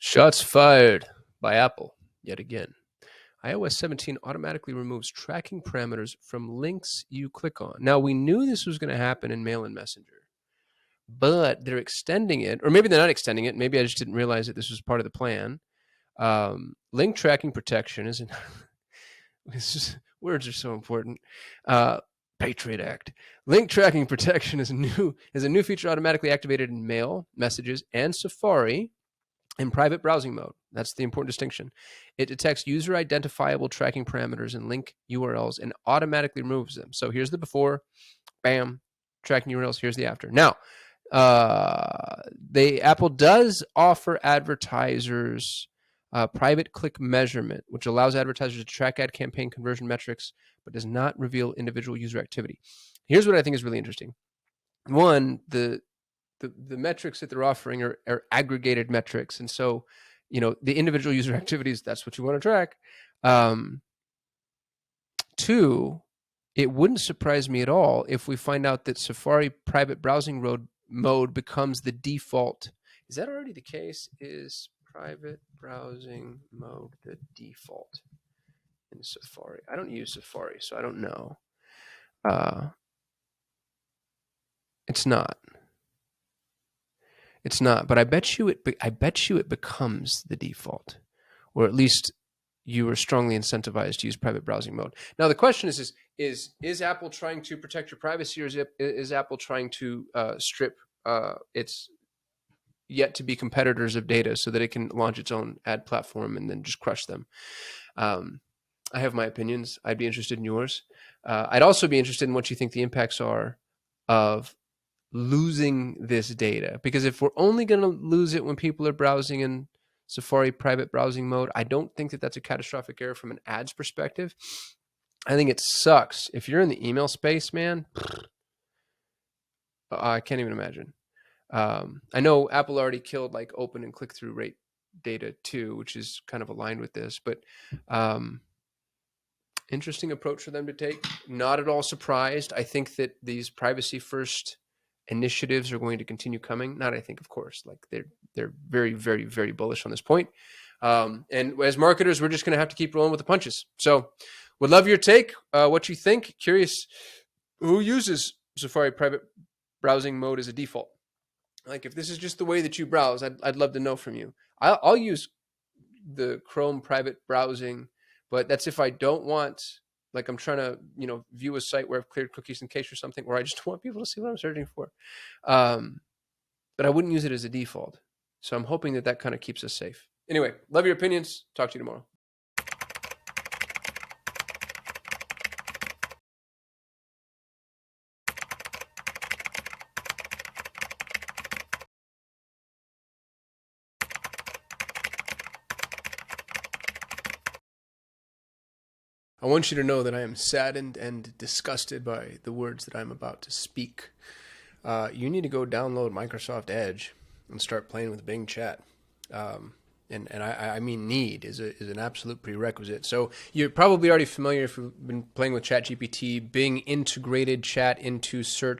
Shots fired by Apple yet again. iOS 17 automatically removes tracking parameters from links you click on. Now, we knew this was going to happen in Mail and Messenger, but they're extending it, or maybe they're not extending it. Maybe I just didn't realize that this was part of the plan. Link tracking protection isn't. It's just words are so important. Patriot Act. Link tracking protection is a new feature automatically activated in Mail, Messages, and Safari in private browsing mode. That's the important distinction. It detects user identifiable tracking parameters and link URLs and automatically removes them. So here's the before, bam, tracking URLs. Here's the after. Now, Apple does offer advertisers private click measurement, which allows advertisers to track ad campaign conversion metrics, but does not reveal individual user activity. Here's what I think is really interesting. One, the metrics that they're offering are aggregated metrics, and so the individual user activities, that's what you want to track. Two, it wouldn't surprise me at all if we find out that Safari private browsing mode becomes the default. Is that already the case? Is private browsing mode the default in Safari? I don't use Safari, so I don't know. It's not. It's not, but I bet you it becomes the default, or at least you are strongly incentivized to use private browsing mode. Now the question is Apple trying to protect your privacy, or is Apple trying to strip its yet to be competitors of data so that it can launch its own ad platform and then just crush them? I have my opinions. I'd be interested in yours. I'd also be interested in what you think the impacts are of losing this data, because if we're only going to lose it when people are browsing in Safari private browsing mode, I don't think that that's a catastrophic error from an ads perspective. I think it sucks if you're in the email space, man. I can't even imagine. I know Apple already killed like open and click-through rate data too, which is kind of aligned with this, but interesting approach for them to take. Not at all surprised. I think that these privacy first initiatives are going to continue coming. Not, I think, of course, like they're very, very, very bullish on this point. And as marketers, we're just going to have to keep rolling with the punches. So would love your take, what you think. Curious who uses Safari private browsing mode as a default. Like if this is just the way that you browse, I'd love to know from you. I'll use the Chrome private browsing, but that's if I don't want, like I'm trying to, view a site where I've cleared cookies in cache or something, or I just want people to see what I'm searching for. But I wouldn't use it as a default. So I'm hoping that kind of keeps us safe. Anyway, love your opinions. Talk to you tomorrow. I want you to know that I am saddened and disgusted by the words that I'm about to speak. You need to go download Microsoft Edge and start playing with Bing Chat. And I mean need is an absolute prerequisite. So you're probably already familiar if you've been playing with ChatGPT. Bing integrated chat into search